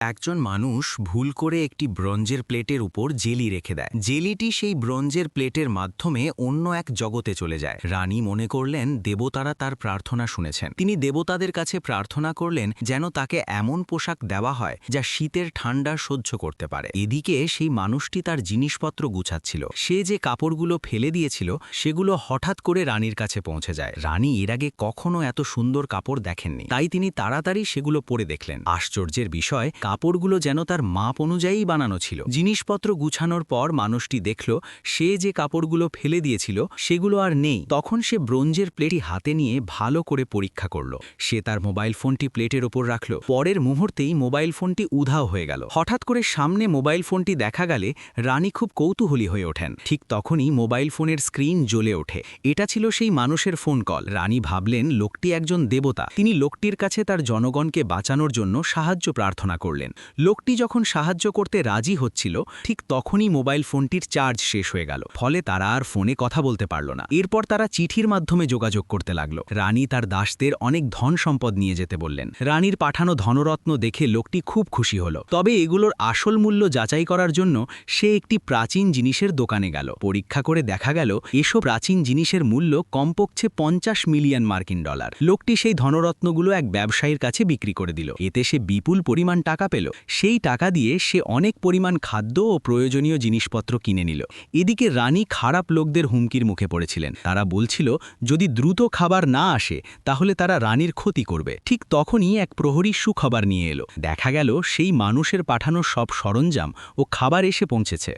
একজন মানুষ ভুল করে একটি ব্রোঞ্জের প্লেটের উপর জেলি রেখে দেয়। জেলিটি সেই ব্রোঞ্জের প্লেটের মাধ্যমে অন্য এক জগতে চলে যায়। রানী মনে করলেন দেবতারা তার প্রার্থনা শুনেছেন। তিনি দেবতাদের কাছে প্রার্থনা করলেন যেন তাকে এমন পোশাক দেওয়া হয় যা শীতের ঠান্ডা সহ্য করতে পারে। এদিকে সেই মানুষটি তার জিনিসপত্র গুছাচ্ছিল। সে যে কাপড়গুলো ফেলে দিয়েছিল সেগুলো হঠাৎ করে রানীর কাছে পৌঁছে যায়। রানী এর আগে কখনো এত সুন্দর কাপড় দেখেননি, তাই তিনি তাড়াতাড়ি সেগুলো পরে দেখলেন। আশ্চর্যের বিষয়, কাপড়গুলো যেন তার মাপ অনুযায়ী বানানো ছিল। জিনিসপত্র গুছানোর পর মানুষটি দেখল সে যে কাপড়গুলো ফেলে দিয়েছিল সেগুলো আর নেই। তখন সে ব্রোঞ্জের প্লেটটি হাতে নিয়ে ভালো করে পরীক্ষা করল। সে তার মোবাইল ফোনটি প্লেটের ওপর রাখল। পরের মুহূর্তেই মোবাইল ফোনটি উধাও হয়ে গেল। হঠাৎ করে সামনে মোবাইল ফোনটি দেখা গেলে রানী খুব কৌতূহলী হয়ে ওঠেন। ঠিক তখনই মোবাইল ফোনের স্ক্রিন জ্বলে ওঠে। এটা ছিল সেই মানুষের ফোন কল। রানী ভাবলেন লোকটি একজন দেবতা। তিনি লোকটির কাছে তার জনগণকে বাঁচানোর জন্য সাহায্য প্রার্থনা করলেন। লোকটি যখন সাহায্য করতে রাজি হচ্ছিল ঠিক তখনই মোবাইল ফোনটির চার্জ শেষ হয়ে গেল। ফলে তারা আর ফোনে কথা বলতে পারল না। এরপর তারা চিঠির মাধ্যমে যোগাযোগ করতে লাগলো। রানী তার দাসদের অনেক ধন সম্পদ নিয়ে যেতে বললেন। রানীর পাঠানো ধনরত্ন দেখে লোকটি খুব খুশি হলো। তবে এগুলোর আসল মূল্য যাচাই করার জন্য সে একটি প্রাচীন জিনিসের দোকানে গেল। পরীক্ষা করে দেখা গেল এসব প্রাচীন জিনিসের মূল্য কমপক্ষে 50 মিলিয়ন মার্কিন ডলার। লোকটি সেই ধনরত্নগুলো এক ব্যবসায়ীর কাছে বিক্রি করে দিল। এতে সে বিপুল পরিমাণ টাকা পেল। সেই টাকা দিয়ে সে অনেক পরিমাণ খাদ্য ও প্রয়োজনীয় জিনিসপত্র কিনে নিল। এদিকে রানী খারাপ লোকদের হুমকির মুখে পড়েছিলেন। তারা বলছিল যদি দ্রুত খাবার না আসে তাহলে তারা রানীর ক্ষতি করবে। ঠিক তখনই এক প্রহরী সুখবর নিয়ে এলো। দেখা গেল সেই মানুষের পাঠানো সব সরঞ্জাম ও খাবার এসে পৌঁছেছে।